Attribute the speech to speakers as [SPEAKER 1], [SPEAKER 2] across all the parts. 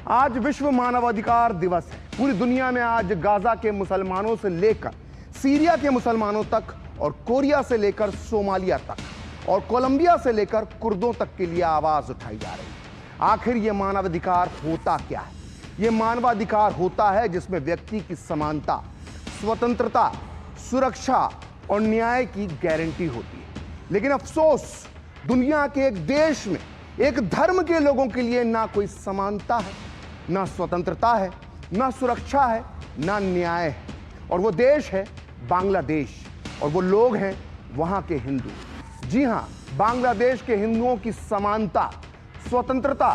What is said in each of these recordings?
[SPEAKER 1] आज विश्व मानवाधिकार दिवस है। पूरी दुनिया में आज गाजा के मुसलमानों से लेकर सीरिया के मुसलमानों तक और कोरिया से लेकर सोमालिया तक और कोलंबिया से लेकर कुर्दों तक के लिए आवाज उठाई जा रही है। आखिर यह मानवाधिकार होता क्या है? यह मानवाधिकार होता है जिसमें व्यक्ति की समानता, स्वतंत्रता, सुरक्षा और न्याय की गारंटी होती है। लेकिन अफसोस, दुनिया के एक देश में एक धर्म के लोगों के लिए ना कोई समानता है, ना स्वतंत्रता है, ना सुरक्षा है, ना न्याय है। और वो देश है बांग्लादेश, और वो लोग हैं वहां के हिंदू। जी हां, बांग्लादेश के हिंदुओं की समानता, स्वतंत्रता,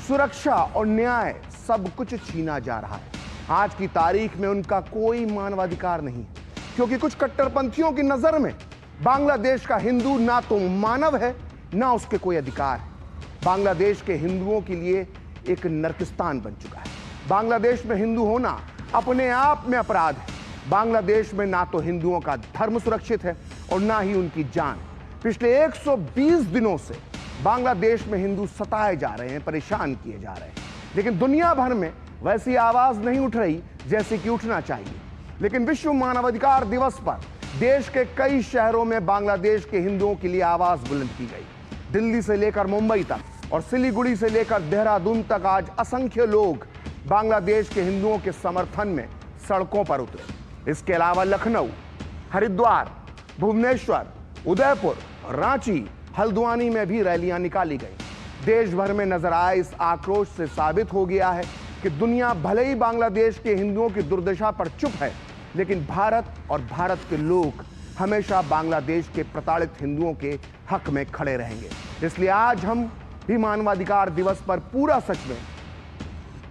[SPEAKER 1] सुरक्षा और न्याय सब कुछ छीना जा रहा है। आज की तारीख में उनका कोई मानवाधिकार नहीं है, क्योंकि कुछ कट्टरपंथियों की नजर में बांग्लादेश का हिंदू ना तो मानव है, ना उसके कोई अधिकार है। बांग्लादेश के हिंदुओं के लिए एक नरकिस्तान बन चुका है। बांग्लादेश में हिंदू होना अपने आप में अपराध है। बांग्लादेश में ना तो हिंदुओं का धर्म सुरक्षित है और ना ही उनकी जान। पिछले 120 दिनों से बांग्लादेश में हिंदू सताए जा रहे हैं, परेशान किए जा रहे हैं। लेकिन दुनिया भर में वैसी आवाज नहीं उठ रही जैसे कि उठना चाहिए। लेकिन विश्व मानवाधिकार दिवस पर देश के कई शहरों में बांग्लादेश के हिंदुओं के लिए आवाज बुलंद की गई। दिल्ली से लेकर मुंबई तक और सिलीगुड़ी से लेकर देहरादून तक आज असंख्य लोग बांग्लादेश के हिंदुओं के समर्थन में सड़कों पर उतरे। इसके अलावा लखनऊ, हरिद्वार, भुवनेश्वर, उदयपुर, रांची, हल्द्वानी में भी रैलियां निकाली गई। देश भर में नजर आए इस आक्रोश से साबित हो गया है कि दुनिया भले ही बांग्लादेश के हिंदुओं की दुर्दशा पर चुप है, लेकिन भारत और भारत के लोग हमेशा बांग्लादेश के प्रताड़ित हिंदुओं के हक में खड़े रहेंगे। इसलिए आज हम भी मानवाधिकार दिवस पर पूरा सच में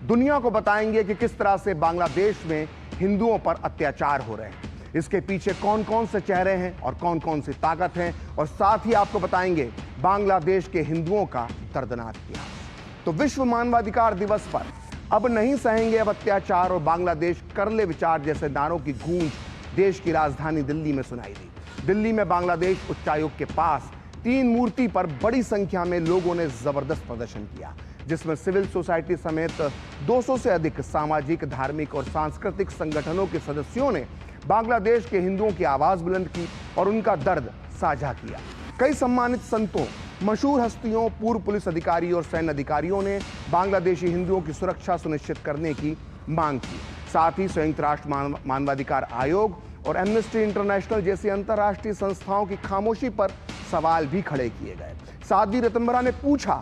[SPEAKER 1] दुनिया को बताएंगे कि किस तरह से बांग्लादेश में हिंदुओं पर अत्याचार हो रहे हैं, इसके पीछे कौन कौन से चेहरे हैं और कौन कौन सी ताकत हैं, और साथ ही आपको बताएंगे बांग्लादेश के हिंदुओं का दर्दनाक इतिहास। तो विश्व मानवाधिकार दिवस पर अब नहीं सहेंगे अब अत्याचार और बांग्लादेश कर ले विचार जैसे नारों की गूंज देश की राजधानी दिल्ली में सुनाई दी। दिल्ली में बांग्लादेश उच्चायुक्त के पास 3 मूर्ति पर बड़ी संख्या में लोगों ने जबरदस्त प्रदर्शन किया, जिसमें सिविल सोसाइटी समेत 200 से अधिक सामाजिक, धार्मिक और सांस्कृतिक संगठनों के सदस्यों ने बांग्लादेश के हिंदुओं की आवाज बुलंद की और उनका दर्द साझा किया। कई सम्मानित संतों, मशहूर हस्तियों, पूर्व पुलिस अधिकारी और सैन्य अधिकारियों ने बांग्लादेशी हिंदुओं की सुरक्षा सुनिश्चित करने की मांग की। साथ ही संयुक्त राष्ट्र मानवाधिकार आयोग और एमनेस्टी इंटरनेशनल जैसी अंतर्राष्ट्रीय संस्थाओं की खामोशी पर सवाल भी खड़े किए गए। साध्वी रतनबरा ने पूछा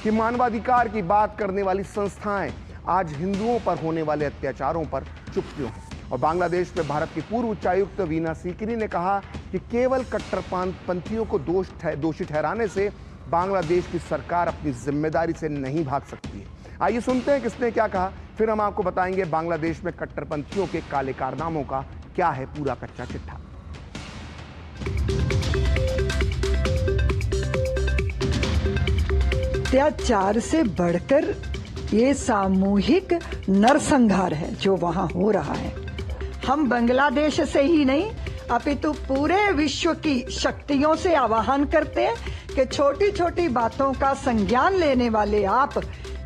[SPEAKER 1] कि मानवाधिकार की बात करने वाली संस्थाएं आज हिंदुओं पर होने वाले अत्याचारों पर चुप क्यों हैं? और बांग्लादेश में भारत की पूर्व उच्चायुक्त वीना सीकरी ने कहा कि केवल कट्टरपंथियों को दोषी ठहराने से बांग्लादेश की सरकार अपनी जिम्मेदारी से नहीं भाग सकती है। आइए सुनते हैं किसने क्या कहा, फिर हम आपको बताएंगे बांग्लादेश में कट्टरपंथियों के काले कारनामों का क्या है पूरा कच्चा चिट्ठा।
[SPEAKER 2] अत्याचार से बढ़कर ये सामूहिक नरसंहार है जो वहां हो रहा है। हम बांग्लादेश से ही नहीं अपितु पूरे विश्व की शक्तियों से आह्वान करते हैं कि छोटी छोटी बातों का संज्ञान लेने वाले आप,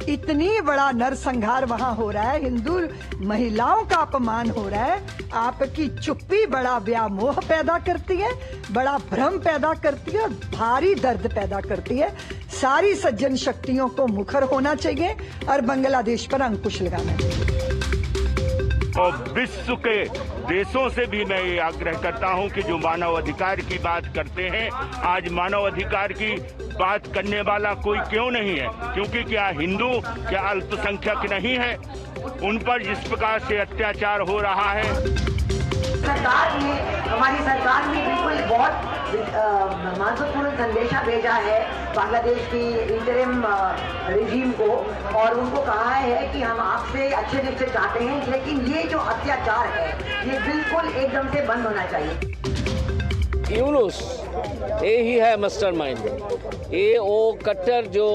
[SPEAKER 2] इतनी बड़ा नरसंहार वहां हो रहा है, हिंदू महिलाओं का अपमान हो रहा है, आपकी चुप्पी बड़ा व्यामोह पैदा करती है, बड़ा भ्रम पैदा करती है और भारी दर्द पैदा करती है। सारी सज्जन शक्तियों को मुखर होना चाहिए और बांग्लादेश पर अंकुश लगाना चाहिए।
[SPEAKER 3] और विश्व के देशों से भी मैं ये आग्रह करता हूं कि जो मानव अधिकार की बात करते हैं, आज मानव अधिकार की बात करने वाला कोई क्यों नहीं है? क्योंकि क्या हिंदू क्या अल्पसंख्यक नहीं है? उन पर जिस प्रकार से अत्याचार हो रहा है,
[SPEAKER 4] हमारी सरकार ने बिल्कुल बहुत महत्वपूर्ण संदेशा भेजा है बांग्लादेश की इंटरिम रेजिम को, और उनको कहा है कि हम आपसे अच्छे दिल से चाहते हैं, लेकिन ये जो अत्याचार है ये बिल्कुल एकदम से बंद होना चाहिए।
[SPEAKER 5] यूनुस ये ही है मास्टरमाइंड। ये वो कट्टर जो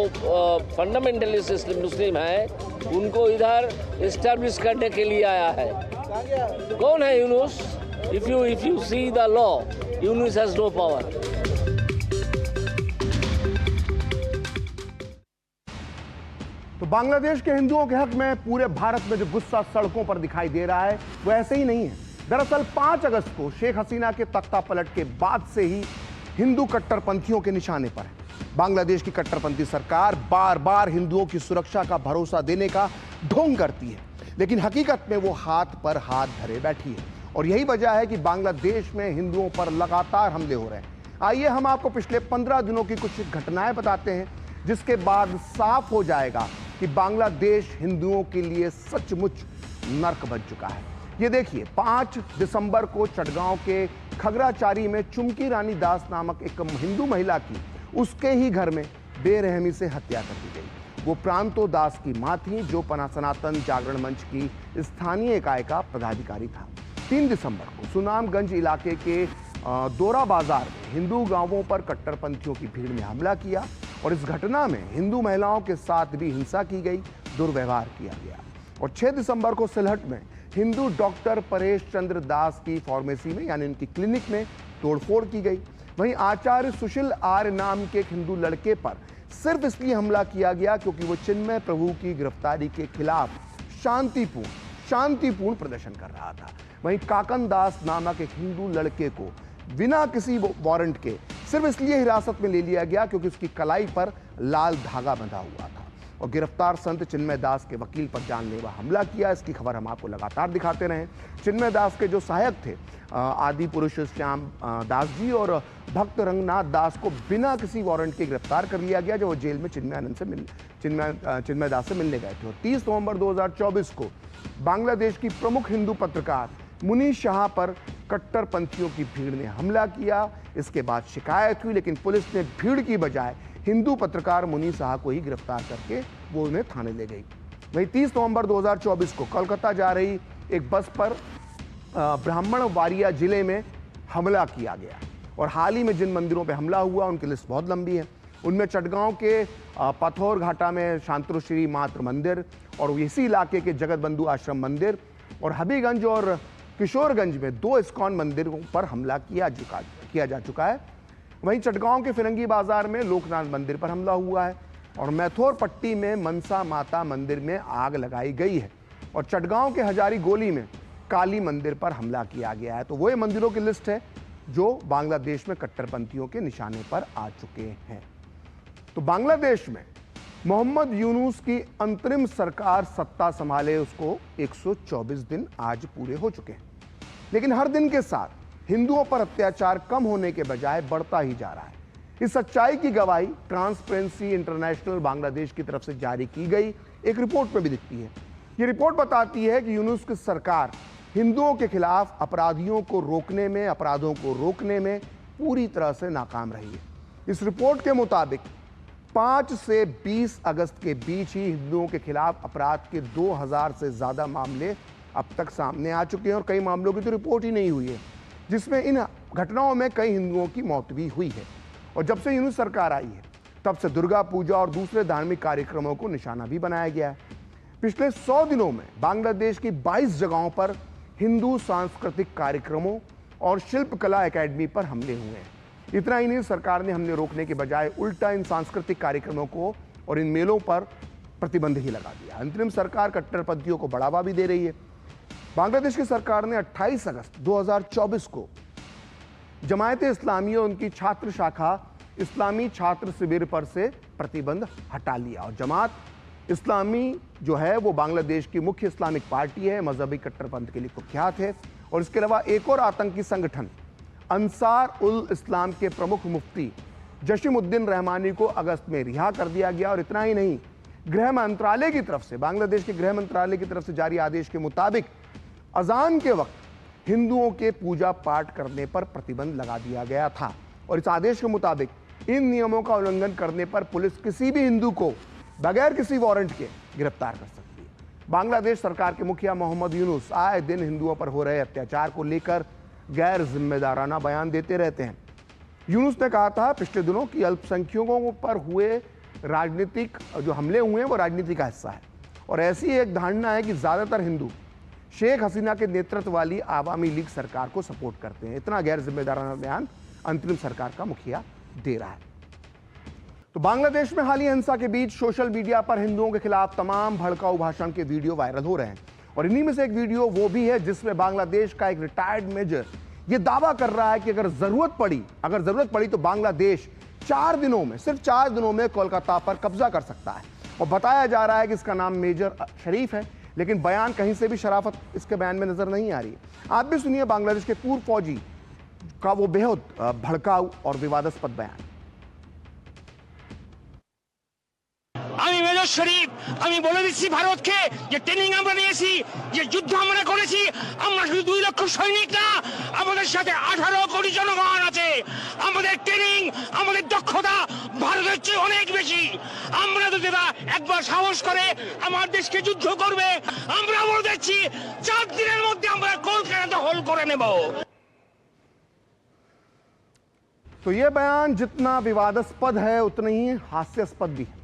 [SPEAKER 5] फंडामेंटलिस्ट मुस्लिम है उनको इधर एस्टैब्लिश करने के लिए आया है। कौन है Yunus? If you see the law, Yunus has no power.
[SPEAKER 1] तो बांग्लादेश के हिंदुओं के हक में पूरे भारत में जो गुस्सा सड़कों पर दिखाई दे रहा है वो ऐसे ही नहीं है। दरअसल 5 अगस्त को शेख हसीना के तख्ता पलट के बाद से ही हिंदू कट्टरपंथियों के निशाने पर है। बांग्लादेश की कट्टरपंथी सरकार बार बार हिंदुओं की सुरक्षा का भरोसा देने का ढोंग करती है, लेकिन हकीकत में वो हाथ पर हाथ धरे बैठी है। और यही वजह है कि बांग्लादेश में हिंदुओं पर लगातार हमले हो रहे हैं। आइए हम आपको पिछले 15 दिनों की कुछ घटनाएं बताते हैं, जिसके बाद साफ हो जाएगा कि बांग्लादेश हिंदुओं के लिए सचमुच नर्क बन चुका है। ये देखिए, 5 दिसंबर को चटगांव के खगराचारी में चुमकी रानी दास नामक एक हिंदू महिला की उसके ही घर में बेरहमी से हत्या कर दी गई। वो प्रांतो दास की मां थी, जो सनातन जागरण मंच की स्थानीय इकाई का पदाधिकारी था। 3 दिसंबर को सुनामगंज इलाके के दोरा बाजार में हिंदू गांवों पर कट्टरपंथियों की भीड़ ने हमला किया और इस घटना में हिंदू महिलाओं के साथ भी हिंसा की गई, दुर्व्यवहार किया गया। और 6 दिसंबर को सिलहट में हिंदू डॉक्टर परेश चंद्र दास की फार्मेसी में यानी उनकी क्लिनिक में तोड़फोड़ की गई। वहीं आचार्य सुशील आर्य नाम के एक हिंदू लड़के पर सिर्फ इसलिए हमला किया गया क्योंकि वो चिन्मय प्रभु की गिरफ्तारी के खिलाफ शांतिपूर्ण प्रदर्शन कर रहा था। वहीं काकन दास नामक एक हिंदू लड़के को बिना किसी वारंट के सिर्फ इसलिए हिरासत में ले लिया गया क्योंकि उसकी कलाई पर लाल धागा बंधा हुआ था। और गिरफ्तार संत चिन्मय दास के वकील पर जानलेवा हमला किया। इसकी खबर हम आपको लगातार दिखाते रहे। चिन्मय दास के जो सहायक थे आदि पुरुष श्याम दास जी और भक्त रंगनाथ दास को बिना किसी वारंट के गिरफ्तार कर लिया गया, जब वो जेल में चिन्मय दास से मिलने गए थे। और 30 नवंबर 2024 को बांग्लादेश की प्रमुख हिंदू पत्रकार मुनीष शाह पर कट्टरपंथियों की भीड़ ने हमला किया। इसके बाद शिकायत हुई, लेकिन पुलिस ने भीड़ की बजाय हिंदू पत्रकार मुनीष शाह को ही गिरफ्तार करके वो उन्हें थाने ले गई। वहीं 30 नवंबर 2024 को कोलकाता जा रही एक बस पर ब्राह्मणबाड़िया जिले में हमला किया गया। और हाल ही में जिन मंदिरों पर हमला हुआ उनकी लिस्ट बहुत लंबी है। उनमें चटगांव के पथौर घाटा में शांतश्री मात्र मंदिर और इसी इलाके के जगत बंधु आश्रम मंदिर और हबीगंज और किशोरगंज में 2 इस्कॉन मंदिरों पर हमला किया जा चुका है। वहीं चटगांव के फिरंगी बाजार में लोकनाथ मंदिर पर हमला हुआ है और मैथोर पट्टी में मनसा माता मंदिर में आग लगाई गई है। और चटगांव के हजारी गोली में काली मंदिर पर हमला किया गया है। तो वो ये मंदिरों की लिस्ट है जो बांग्लादेश में कट्टरपंथियों के निशाने पर आ चुके हैं। तो बांग्लादेश में मोहम्मद यूनुस की अंतरिम सरकार सत्ता संभाले उसको 124 दिन आज पूरे हो चुके हैं, लेकिन हर दिन के साथ हिंदुओं पर अत्याचार कम होने के बजाय बढ़ता ही जा रहा है। इस सच्चाई की गवाही ट्रांसपेरेंसी इंटरनेशनल बांग्लादेश की तरफ से जारी की गई एक रिपोर्ट में भी दिखती है। ये रिपोर्ट बताती है कि यूनुस की सरकार हिंदुओं के खिलाफ अपराधों को रोकने में पूरी तरह से नाकाम रही है। इस रिपोर्ट के मुताबिक 5 से 20 अगस्त के बीच ही हिंदुओं के खिलाफ अपराध के 2000 से ज्यादा मामले अब तक सामने आ चुके हैं और कई मामलों की तो रिपोर्ट ही नहीं हुई है, जिसमें इन घटनाओं में कई हिंदुओं की मौत भी हुई है। और जब से यूनुस सरकार आई है तब से दुर्गा पूजा और दूसरे धार्मिक कार्यक्रमों को निशाना भी बनाया गया है। पिछले 100 दिनों में बांग्लादेश की 22 जगहों पर हिंदू सांस्कृतिक कार्यक्रमों और शिल्पकला एकेडमी पर हमले हुए हैं। इतना ही नहीं, सरकार ने हमले रोकने के बजाय उल्टा इन सांस्कृतिक कार्यक्रमों को और इन मेलों पर प्रतिबंध ही लगा दिया। अंतरिम सरकार कट्टरपंथियों को बढ़ावा भी दे रही है। बांग्लादेश की सरकार ने 28 अगस्त 2024 को जमायत इस्लामी और उनकी छात्र शाखा इस्लामी छात्र शिविर पर से प्रतिबंध हटा लिया। और जमात इस्लामी जो है वो बांग्लादेश की मुख्य इस्लामिक पार्टी है, मजहबी कट्टरपंथ के लिए कुख्यात है। और इसके अलावा एक और आतंकी संगठन अंसार उल इस्लाम के प्रमुख मुफ्ती जशीमुद्दीन रहमानी को अगस्त में रिहा कर दिया गया। और इतना ही नहीं, गृह मंत्रालय की तरफ से, बांग्लादेश के गृह मंत्रालय की तरफ से जारी आदेश के मुताबिक अजान के वक्त हिंदुओं के पूजा पाठ करने पर प्रतिबंध लगा दिया गया था। और इस आदेश के मुताबिक इन नियमों का उल्लंघन करने पर पुलिस किसी भी हिंदू को बगैर किसी वारंट के गिरफ्तार कर सकती है। बांग्लादेश सरकार के मुखिया मोहम्मद यूनुस आए दिन हिंदुओं पर हो रहे अत्याचार को लेकर गैर जिम्मेदाराना बयान देते रहते हैं। यूनुस ने कहा था पिछले दिनों कि अल्पसंख्यकों पर हुए राजनीतिक जो हमले हुए हैं वो राजनीति का हिस्सा है। और ऐसी एक धारणा है कि ज़्यादातर हिंदू शेख हसीना के नेतृत्व वाली आवामी लीग सरकार को सपोर्ट करते हैं। इतना गैर जिम्मेदाराना बयान अंतरिम सरकार का मुखिया दे रहा है। तो बांग्लादेश में हालिया हिंसा के बीच सोशल मीडिया पर हिंदुओं के खिलाफ तमाम भड़काऊ भाषण के वीडियो वायरल हो रहे हैं और इन्हीं में से एक वीडियो वो भी है जिसमें बांग्लादेश का एक रिटायर्ड मेजर ये दावा कर रहा है कि अगर जरूरत पड़ी तो बांग्लादेश 4 दिनों में, सिर्फ 4 दिनों में कोलकाता पर कब्जा कर सकता है। और बताया जा रहा है कि इसका नाम मेजर शरीफ है, लेकिन बयान कहीं से भी शराफत इसके बयान में नजर नहीं आ रही है। आप भी सुनिए बांग्लादेश के पूर्व फौजी का वो बेहद भड़काऊ और विवादास्पद बयान।
[SPEAKER 6] আমি মেজর শরীফ, আমি বলে দিচ্ছি ভারতকে যে ট্রেনিং আমরা নিয়েছি, যে যুদ্ধ আমরা করেছি, আমরা শুধু 2 লক্ষ সৈনিক না, আমাদের সাথে 18 কোটি জনগণ আছে। আমাদের ট্রেনিং, আমাদের দক্ষতা ভারতের চেয়ে অনেক বেশি। আমরা যদি একবার সাহস করে আমার দেশকে যুদ্ধ করবে, আমরা বলে দিচ্ছি 4 দিনের মধ্যে আমরা কলকাতা দখল করে নেব।
[SPEAKER 1] तो यह बयान जितना विवादास्पद है उतना ही हास्यास्पद भी है।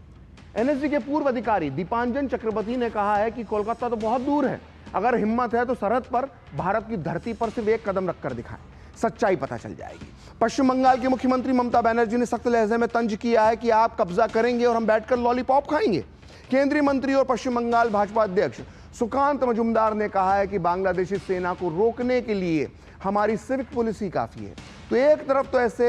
[SPEAKER 1] एनएसजी के पूर्व अधिकारी दीपांजन चक्रवर्ती ने कहा है कि कोलकाता तो बहुत दूर है, अगर हिम्मत है तो सरहद पर भारत की धरती पर सिर्फ 1 कदम रखकर दिखाएं, सच्चाई पता चल जाएगी। पश्चिम बंगाल की मुख्यमंत्री ममता बनर्जी ने सख्त लहजे में तंज किया है कि आप कब्जा करेंगे और हम बैठकर लॉलीपॉप खाएंगे। केंद्रीय मंत्री और पश्चिम बंगाल भाजपा अध्यक्ष सुकांत मजुमदार ने कहा है कि बांग्लादेशी सेना को रोकने के लिए हमारी सिविक पुलिस ही काफी है। तो एक तरफ तो ऐसे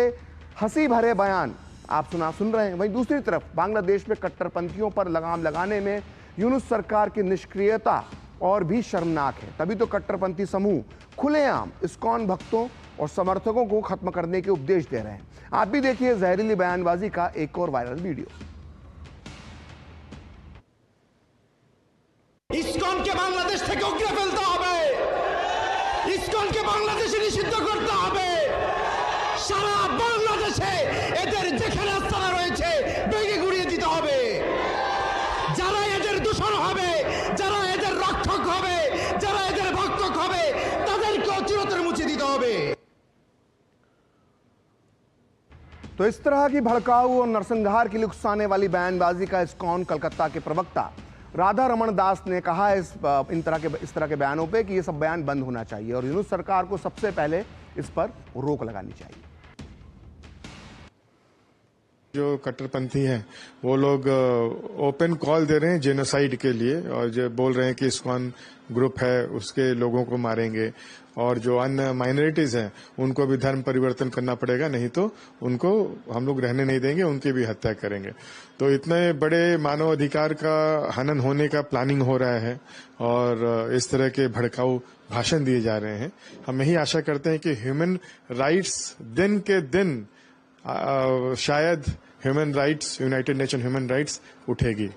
[SPEAKER 1] हंसी भरे बयान आप सुन रहे हैं, वहीं दूसरी तरफ बांग्लादेश में कट्टरपंथियों पर लगाम लगाने में यूनुस सरकार की निष्क्रियता और भी शर्मनाक है। तभी तो कट्टरपंथी समूह खुलेआम इस्कॉन भक्तों और समर्थकों को खत्म करने के उपदेश दे रहे हैं। आप भी देखिए जहरीली बयानबाजी का एक और वायरल वीडियो।
[SPEAKER 7] ইসকনকে বাংলাদেশ থেকে উগড়ে ফেলতে হবে, ইসকনকে বাংলাদেশে নিষিদ্ধ করতে হবে। সারা বাংলাদেশে এদের যেখানে আস্তানা রয়েছে ভেঙে গুড়িয়ে দিতে হবে। যারা এদের দূষণ হবে, যারা এদের রক্ষক হবে, যারা এদের ভক্ষক হবে, তাদেরকে চিরতরে মুছে দিতে হবে।
[SPEAKER 1] तो इस तरह की भड़काऊ और नरसंहार के लिए उकसाने वाली बयानबाजी का इस्कॉन कलकत्ता के प्रवक्ता राधा रमन दास ने कहा है इस तरह के बयानों पे कि ये सब बयान बंद होना चाहिए और यूनुस सरकार को सबसे पहले इस पर रोक लगानी चाहिए।
[SPEAKER 8] जो कट्टरपंथी हैं वो लोग ओपन कॉल दे रहे हैं जेनोसाइड के लिए और जो बोल रहे हैं कि इस्कॉन ग्रुप है उसके लोगों को मारेंगे और जो अन्य माइनॉरिटीज हैं उनको भी धर्म परिवर्तन करना पड़ेगा, नहीं तो उनको हम लोग रहने नहीं देंगे, उनकी भी हत्या करेंगे। तो इतने बड़े मानव अधिकार का हनन होने का प्लानिंग हो रहा है और इस तरह के भड़काऊ भाषण दिए जा रहे हैं। हम यही आशा करते हैं कि ह्यूमन राइट्स दिन के दिन शायद human rights, United nation human rights उठेगी।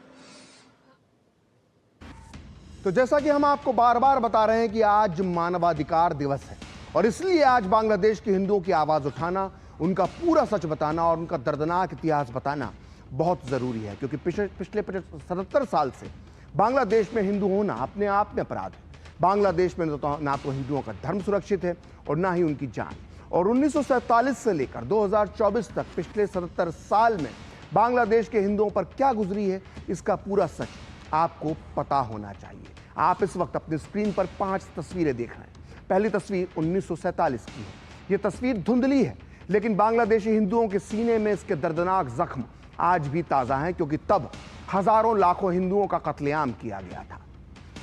[SPEAKER 1] तो जैसा कि हम आपको बार बार बता रहे हैं कि आज मानवाधिकार दिवस है और इसलिए आज बांग्लादेश के हिंदुओं की आवाज उठाना, उनका पूरा सच बताना और उनका दर्दनाक इतिहास बताना बहुत जरूरी है, क्योंकि पिछले 77 साल से बांग्लादेश में हिंदू होना अपने आप में अपराध है। बांग्लादेश में ना तो हिंदुओं का धर्म सुरक्षित है और ना ही उनकी जान। और 1947 से लेकर 2024 तक पिछले 77 साल में बांग्लादेश के हिंदुओं पर क्या गुजरी है, इसका पूरा सच आपको पता होना चाहिए। आप इस वक्त अपनी स्क्रीन पर 5 तस्वीरें देख रहे हैं। पहली तस्वीर 1947 की है। यह तस्वीर धुंधली है, लेकिन बांग्लादेशी हिंदुओं के सीने में इसके दर्दनाक जख्म आज भी ताज़ा हैं, क्योंकि तब हजारों लाखों हिंदुओं का कत्लेआम किया गया था।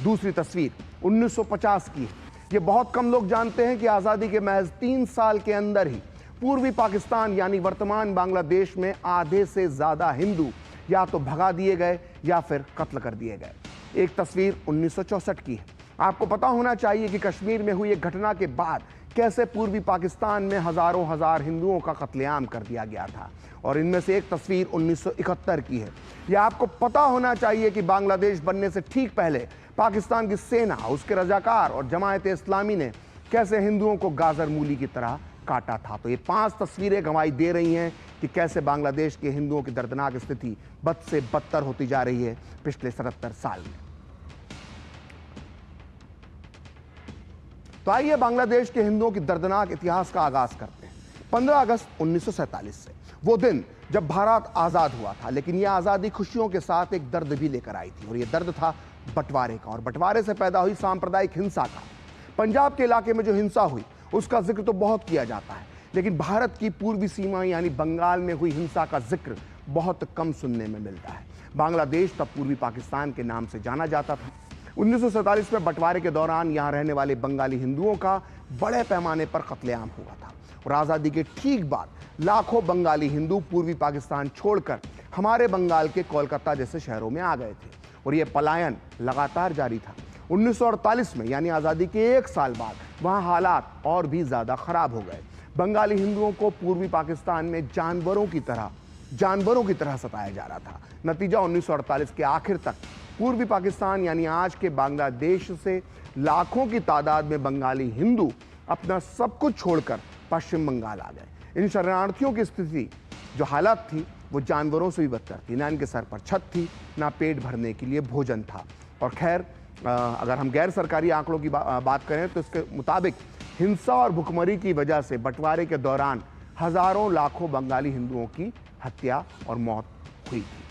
[SPEAKER 1] दूसरी तस्वीर 1950 की है। ये बहुत कम लोग जानते हैं कि आज़ादी के महज 3 साल के अंदर ही पूर्वी पाकिस्तान यानी वर्तमान बांग्लादेश में आधे से ज़्यादा हिंदू या तो भगा दिए गए या फिर कत्ल कर दिए गए। एक तस्वीर 1964 की है। आपको पता होना चाहिए कि कश्मीर में हुई एक घटना के बाद कैसे पूर्वी पाकिस्तान में हजारों हजार हिंदुओं का कत्लेआम कर दिया गया था। और इनमें से एक तस्वीर 1971 की है। यह आपको पता होना चाहिए कि बांग्लादेश बनने से ठीक पहले पाकिस्तान की सेना, उसके रजाकार और जमायत इस्लामी ने कैसे हिंदुओं को गाजर मूली की तरह काटा था। तो ये 5 तस्वीरें गवाही दे रही हैं कि कैसे बांग्लादेश के हिंदुओं की दर्दनाक स्थिति बद से बदतर होती जा रही है पिछले 77 साल में। तो आइए बांग्लादेश के हिंदुओं की दर्दनाक इतिहास का आगाज करते हैं। 15 अगस्त 1947 से, वो दिन जब भारत आजाद हुआ था, लेकिन यह आजादी खुशियों के साथ एक दर्द भी लेकर आई थी और यह दर्द था बंटवारे का, और बंटवारे से पैदा हुई सांप्रदायिक हिंसा का। पंजाब के इलाके में जो हिंसा हुई उसका जिक्र तो बहुत किया जाता है, लेकिन भारत की पूर्वी सीमा यानी बंगाल में हुई हिंसा का जिक्र बहुत कम सुनने में मिलता है। बांग्लादेश तब पूर्वी पाकिस्तान के नाम से जाना जाता था। 1947 में बंटवारे के दौरान यहाँ रहने वाले बंगाली हिंदुओं का बड़े पैमाने पर कत्लेआम हुआ था और आज़ादी के ठीक बाद लाखों बंगाली हिंदू पूर्वी पाकिस्तान छोड़कर हमारे बंगाल के कोलकाता जैसे शहरों में आ गए थे और ये पलायन लगातार जारी था। 1948 में यानी आज़ादी के 1 साल बाद वहाँ हालात और भी ज़्यादा खराब हो गए। बंगाली हिंदुओं को पूर्वी पाकिस्तान में जानवरों की तरह सताया जा रहा था। नतीजा 1948 के आखिर तक पूर्वी पाकिस्तान यानी आज के बांग्लादेश से लाखों की तादाद में बंगाली हिंदू अपना सब कुछ छोड़कर पश्चिम बंगाल आ गए। इन शरणार्थियों की स्थिति जो हालात थी वो जानवरों से भी बदतर थी। ना इनके सर पर छत थी, ना पेट भरने के लिए भोजन था। और खैर अगर हम गैर सरकारी आंकड़ों की बात करें तो इसके मुताबिक हिंसा और भुखमरी की वजह से बंटवारे के दौरान हजारों लाखों बंगाली हिंदुओं की हत्या और मौत हुई थी।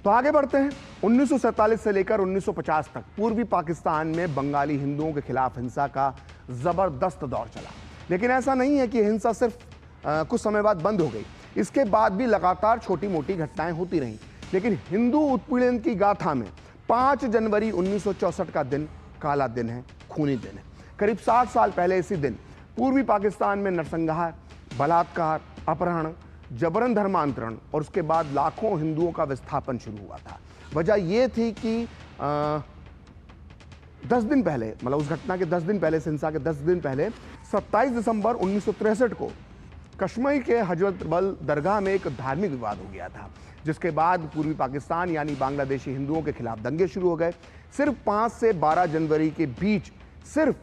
[SPEAKER 1] तो आगे बढ़ते हैं। 1947 से लेकर 1950 तक पूर्वी पाकिस्तान में बंगाली हिंदुओं के खिलाफ हिंसा का जबरदस्त दौर चला। लेकिन ऐसा नहीं है कि हिंसा सिर्फ कुछ समय बाद बंद हो गई। इसके बाद भी लगातार छोटी मोटी घटनाएं होती रहीं। लेकिन हिंदू उत्पीड़न की गाथा में 5 जनवरी 1964 का दिन काला दिन है, खूनी दिन है। करीब 60 साल पहले इसी दिन पूर्वी पाकिस्तान में नरसंहार, बलात्कार, अपहरण, जबरन धर्मांतरण और उसके बाद लाखों हिंदुओं का विस्थापन शुरू हुआ था। वजह यह थी कि 10 दिन पहले, मतलब उस घटना के 10 दिन पहले, हिंसा के 10 दिन पहले 27 दिसंबर 1963 को कश्मीर के हजरत बल दरगाह में एक धार्मिक विवाद हो गया था, जिसके बाद पूर्वी पाकिस्तान यानी बांग्लादेशी हिंदुओं के खिलाफ दंगे शुरू हो गए। सिर्फ 5 से 12 जनवरी के बीच सिर्फ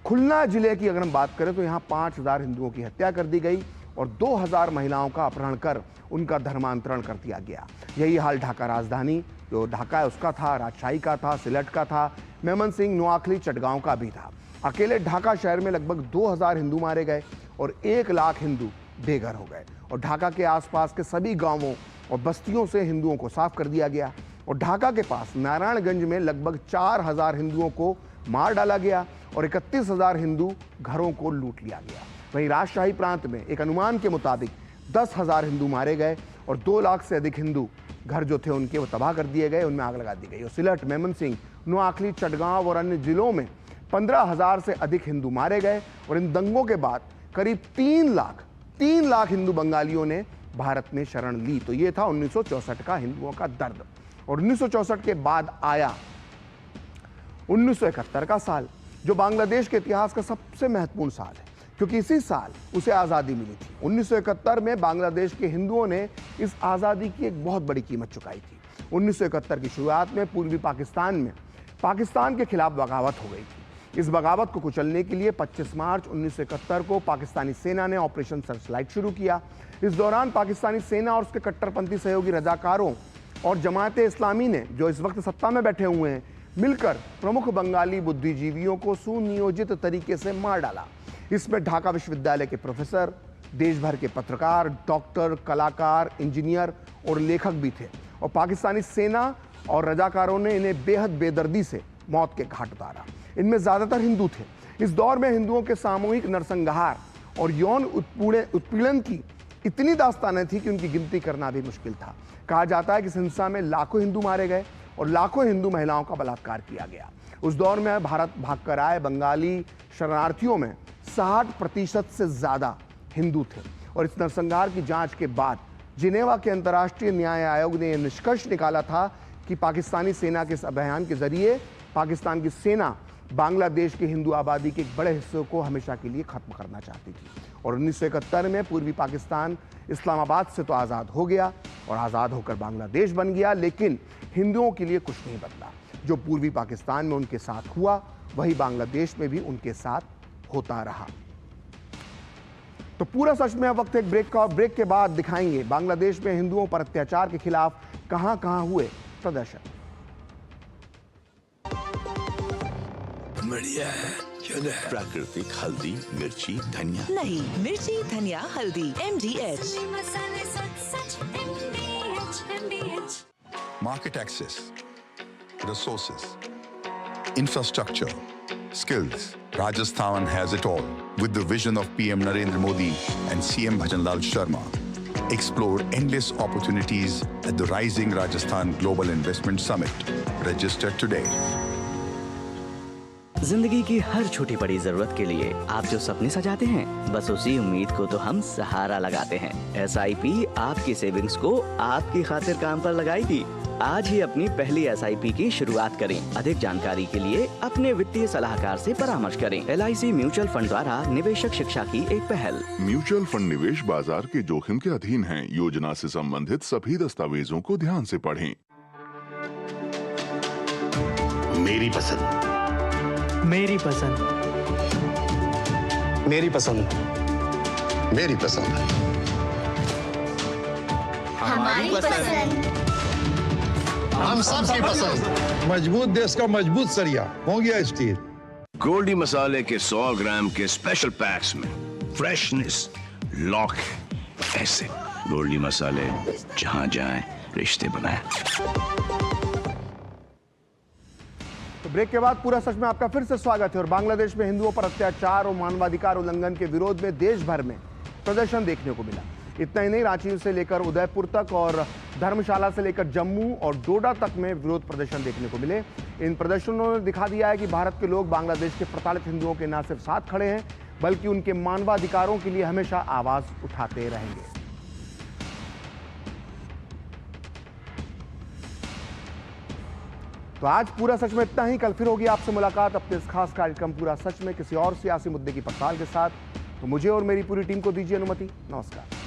[SPEAKER 1] खुलना जिले की अगर हम बात करें तो यहाँ 5000 हिंदुओं की हत्या कर दी गई और 2000 महिलाओं का अपहरण कर उनका धर्मांतरण कर दिया गया। यही हाल ढाका राजधानी जो ढाका है उसका था, राजशाही का था, सिलट का था, मेमन सिंह, नोआखली, चटगांव का भी था। अकेले ढाका शहर में लगभग 2000 हिंदू मारे गए और 1 लाख हिंदू बेघर हो गए और ढाका के आसपास के सभी गांवों और बस्तियों से हिंदुओं को साफ कर दिया गया और ढाका के पास नारायणगंज में लगभग 4000 हिंदुओं को मार डाला गया और 31000 हिंदू घरों को लूट लिया गया। वहीं राजशाही प्रांत में एक अनुमान के मुताबिक 10,000 हिंदू मारे गए और 2 लाख से अधिक हिंदू घर जो थे उनके वो तबाह कर दिए गए, उनमें आग लगा दी गई। और सिलट, मेमन सिंह, नोआखली, चटगांव और अन्य जिलों में 15,000 से अधिक हिंदू मारे गए और इन दंगों के बाद करीब 3 लाख हिंदू बंगालियों ने भारत में शरण ली। तो ये था 1964 का हिंदुओं का दर्द। और 1964 के बाद आया 1971 का साल, जो बांग्लादेश के इतिहास का सबसे महत्वपूर्ण साल है, क्योंकि इसी साल उसे आज़ादी मिली थी। 1971 में बांग्लादेश के हिंदुओं ने इस आज़ादी की एक बहुत बड़ी कीमत चुकाई थी। 1971 की शुरुआत में पूर्वी पाकिस्तान में पाकिस्तान के खिलाफ बगावत हो गई थी। इस बगावत को कुचलने के लिए 25 मार्च 1971 को पाकिस्तानी सेना ने ऑपरेशन सर्चलाइट शुरू किया। इस दौरान पाकिस्तानी सेना और उसके कट्टरपंथी सहयोगी रजाकारों और जमात इस्लामी ने, जो इस वक्त सत्ता में बैठे हुए हैं, मिलकर प्रमुख बंगाली बुद्धिजीवियों को सुनियोजित तरीके से मार डाला। इसमें ढाका विश्वविद्यालय के प्रोफेसर, देश भर के पत्रकार, डॉक्टर, कलाकार, इंजीनियर और लेखक भी थे और पाकिस्तानी सेना और रजाकारों ने इन्हें बेहद बेदर्दी से मौत के घाट उतारा। इनमें ज़्यादातर हिंदू थे। इस दौर में हिंदुओं के सामूहिक नरसंहार और यौन उत्पीड़न की इतनी दास्तानें थी कि उनकी गिनती करना भी मुश्किल था। कहा जाता है कि इस हिंसा में लाखों हिंदू मारे गए और लाखों हिंदू महिलाओं का बलात्कार किया गया। उस दौर में भारत भागकर आए बंगाली शरणार्थियों में 60% से ज़्यादा हिंदू थे और इस नरसंहार की जांच के बाद जिनेवा के अंतर्राष्ट्रीय न्याय आयोग ने यह निष्कर्ष निकाला था कि पाकिस्तानी सेना के इस अभियान के जरिए पाकिस्तान की सेना बांग्लादेश की हिंदू आबादी के एक बड़े हिस्से को हमेशा के लिए खत्म करना चाहती थी। और 1971 में पूर्वी पाकिस्तान इस्लामाबाद से तो आज़ाद हो गया और आज़ाद होकर बांग्लादेश बन गया, लेकिन हिंदुओं के लिए कुछ नहीं बदला। जो पूर्वी पाकिस्तान में उनके साथ हुआ वही बांग्लादेश में भी उनके साथ होता रहा। तो पूरा सच में वक्त एक ब्रेक का, और ब्रेक के बाद दिखाएंगे बांग्लादेश में हिंदुओं पर अत्याचार के खिलाफ कहां-कहां हुए प्रदर्शन।
[SPEAKER 9] बढ़िया है, प्राकृतिक हल्दी, मिर्ची, धनिया
[SPEAKER 10] नहीं, मिर्ची, धनिया, हल्दी, MDH।
[SPEAKER 11] Market access, resources, infrastructure, skills. Rajasthan has it all with the vision of PM Narendra Modi and CM Bhajanlal Sharma. Explore endless opportunities at the Rising Rajasthan Global Investment Summit. Register today.
[SPEAKER 12] जिंदगी की हर छोटी बड़ी जरूरत के लिए आप जो सपने सजाते हैं, बस उसी उम्मीद को तो हम सहारा लगाते हैं। SIP आपकी सेविंग्स को आपकी खातिर काम पर लगाएगी। आज ही अपनी पहली SIP की शुरुआत करें। अधिक जानकारी के लिए अपने वित्तीय सलाहकार से परामर्श करें। LIC म्यूचुअल फंड द्वारा निवेशक शिक्षा की एक पहल।
[SPEAKER 13] म्यूचुअल फंड निवेश बाजार के जोखिम के अधीन हैं। योजना से संबंधित सभी दस्तावेजों को ध्यान से पढ़ें।
[SPEAKER 14] मेरी पसंद,
[SPEAKER 15] मेरी पसंद,
[SPEAKER 14] मेरी पसंद, मेरी पसंद,
[SPEAKER 16] हमारी पसंद,
[SPEAKER 14] हम सबकी पसंद।
[SPEAKER 7] मजबूत देश का मजबूत सरिया हो गया स्टील।
[SPEAKER 9] गोल्डी मसाले के 100 ग्राम के स्पेशल पैक्स में फ्रेशनेस लॉक है। ऐसे गोल्डी मसाले, जहां जाएं रिश्ते बनाएं।
[SPEAKER 1] तो ब्रेक के बाद पूरा सच में आपका फिर से स्वागत है। और बांग्लादेश में हिंदुओं पर अत्याचार और मानवाधिकार उल्लंघन के विरोध में देश भर में प्रदर्शन देखने को मिला। इतना ही नहीं, रांची से लेकर उदयपुर तक और धर्मशाला से लेकर जम्मू और डोडा तक में विरोध प्रदर्शन देखने को मिले। इन प्रदर्शनों ने दिखा दिया है कि भारत के लोग बांग्लादेश के प्रताड़ित हिंदुओं के न सिर्फ साथ खड़े हैं, बल्कि उनके मानवाधिकारों के लिए हमेशा आवाज उठाते रहेंगे। तो आज पूरा सच में इतना ही। कल फिर होगी आपसे मुलाकात अपने इस खास कार्यक्रम पूरा सच में किसी और सियासी मुद्दे की पड़ताल के साथ। तो मुझे और मेरी पूरी टीम को दीजिए अनुमति। नमस्कार।